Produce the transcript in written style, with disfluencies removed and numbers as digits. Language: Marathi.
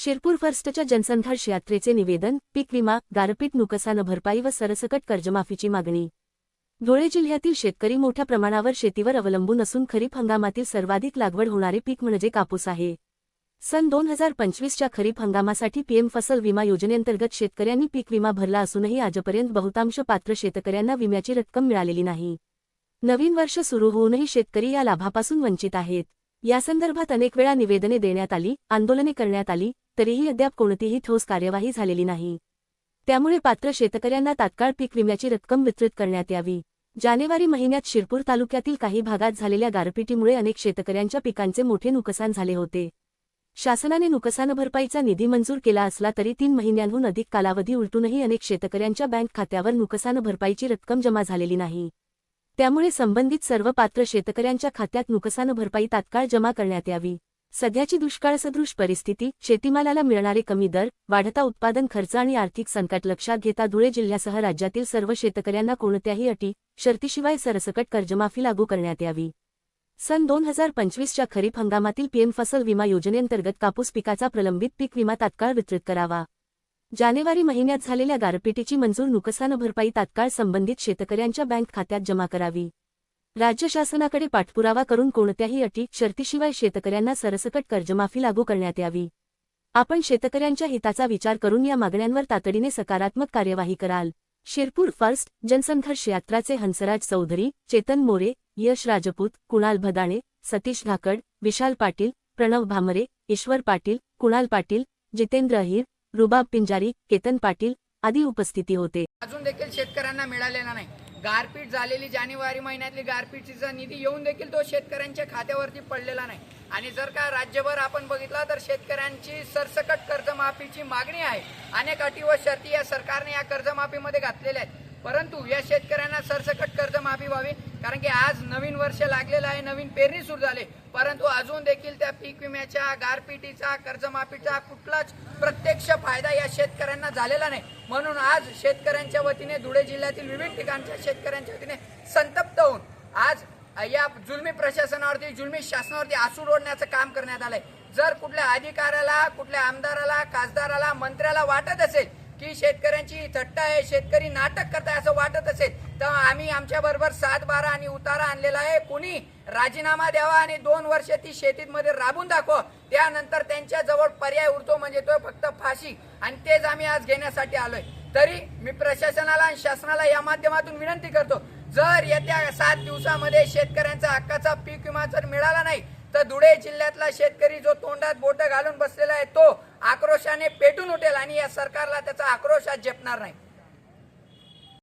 शिरपूर फर्स्टच्या जनसंघर्ष यात्रेचे निवेदन, पीक विमा, गारपीट नुकसान भरपाई व सरसकट कर्जमाफीची मागणी। धुळे जिल्ह्यातील शेतकरी मोठ्या प्रमाणावर शेतीवर अवलंबून असून खरीप हंगामातील सर्वाधिक लागवड होणारे पीक म्हणजे कापूस आहे। सन 2025च्या खरीप हंगामासाठी पीएम फसल विमा योजनेअंतर्गत शेतकऱ्यांनी पीक विमा भरला असूनही आजपर्यंत बहुतांश पात्र शेतकऱ्यांना विम्याची रक्कम मिळालेली नाही। नवीन वर्ष सुरू होऊनही शेतकरी या लाभापासून वंचित आहेत। यासंदर्भात अनेक वेळा निवेदने देण्यात आली, आंदोलने करण्यात आली, तरीही अद्याप कोणतीही ठोस कार्यवाही झालेली नाही। त्यामुळे पात्र शेतकऱ्यांना तात्काळ पीक विम्याची रक्कम वितरित करण्यात यावी। जानेवारी महिन्यात शिरपूर तालुक्यातील काही भागात झालेल्या गारपिटीमुळे अनेक शेतकऱ्यांच्या पिकांचे मोठे नुकसान झाले होते। शासनाने नुकसान भरपाईचा निधी मंजूर केला असला तरी 3 महिन्यांहून अधिक कालावधी उलटूनही अनेक शेतकऱ्यांच्या बँक खात्यावर नुकसान भरपाईची रक्कम जमा झालेली नाही। त्यामुळे संबंधित सर्व पात्र शेतकऱ्यांच्या खात्यात नुकसान भरपाई तात्काळ जमा करण्यात यावी। सध्याची दुष्काळसदृश परिस्थिती, शेतीमालाला मिळणारे कमी दर, वाढता उत्पादन खर्च आणि आर्थिक संकट लक्षात घेता धुळे जिल्ह्यासह राज्यातील सर्व शेतकऱ्यांना कोणत्याही अटी, शर्तीशिवाय सरसकट कर्जमाफी लागू करण्यात यावी। सन 2025च्या खरीप हंगामातील पीएम फसल विमा योजनेअंतर्गत कापूस पिकाचा प्रलंबित पीक विमा तात्काळ वितरित करावा। जानेवारी महिन्यात झालेल्या गारपिटीची मंजूर नुकसान भरपाई तात्काळ संबंधित शेतकऱ्यांच्या बँक खात्यात जमा करावी। राज्य शासनाकडे पाठपुरावा करून कोणत्याही अटी, शर्तीशिवाय शेतकऱ्यांना सरसकट कर्जमाफी लागू करण्यात यावी। आपण शेतकऱ्यांच्या हिताचा विचार करून या मागण्यांवर तातडीने सकारात्मक कार्यवाही कराल। शिरपूर फर्स्ट जनसंघर्ष यात्राचे हंसराज चौधरी, चेतन मोरे, यश राजपूत, कुणाल भदाणे, सतीश धाकड, विशाल पाटील, प्रणव भामरे, ईश्वर पाटील, कुणाल पाटील, जितेंद्र अहिर, रुबाब पिंजारी, केतन पाटील आदी उपस्थिती होते। अजून देखील शेतकऱ्यांना मिळालेला नाही। गारपीट झालेली जानेवारी महिन्यातली गारपीटचा निधी येऊन देखील तो शेतकऱ्यांच्या खात्यावरती पडलेला नाही। आणि जर का राज्यभर आपण बघितला तर शेतकऱ्यांची सरसकट कर्जमाफीची मागणी आहे। अनेक अटी व शर्ती या सरकारने या कर्जमाफीमध्ये घातलेल्या आहेत, परंतु या शेतकऱ्यांना सरसकट कर्जमाफी व्हावी, कारण की आज नवीन वर्ष लागलेलं आहे, नवीन पेरणी सुरू झाली, परंतु अजून देखील त्या पीक विम्याच्या, गारपिटीचा, कर्जमाफीचा कुठलाच प्रत्यक्ष फायदा या शेतकऱ्यांना झालेला नाही। म्हणून आज शेतकऱ्यांच्या वतीने, धुळे जिल्ह्यातील विविध ठिकाणच्या शेतकऱ्यांच्या वतीने संतप्त होऊन आज या जुलमी प्रशासनावरती, जुलमी शासनावरती आसूड ओढण्याचं काम करण्यात आलंय। जर कुठल्या अधिकाऱ्याला, कुठल्या आमदाराला, खासदाराला, मंत्र्याला वाटत असेल की शेतकऱ्यांची थट्टा आहे, शेतकरी नाटक करताय असं वाटत असेल तर आम्ही आमच्या बरोबर 7-12 आणि उतारा आणलेला आहे। कुणी राजीनामा द्यावा आणि 2 वर्ष ती शेतीमध्ये राबून दाखवा, त्यानंतर त्यांच्या जवळ पर्याय उरतो म्हणजे तो फक्त फाशी, आणि तेच आम्ही आज घेण्यासाठी आलोय। तरी मी प्रशासनाला आणि शासनाला या माध्यमातून विनंती करतो, जर येत्या 7 दिवसामध्ये शेतकऱ्यांचा हक्काचा पीक विमा जर मिळाला नाही तर धुळे जिल्ह्यातला शेतकरी जो तोंडात बोट घालून बसलेला आहे तो आक्रोशाने पेटून उठेल आणि या सरकारला त्याचा आक्रोश आज झेपणार नाही।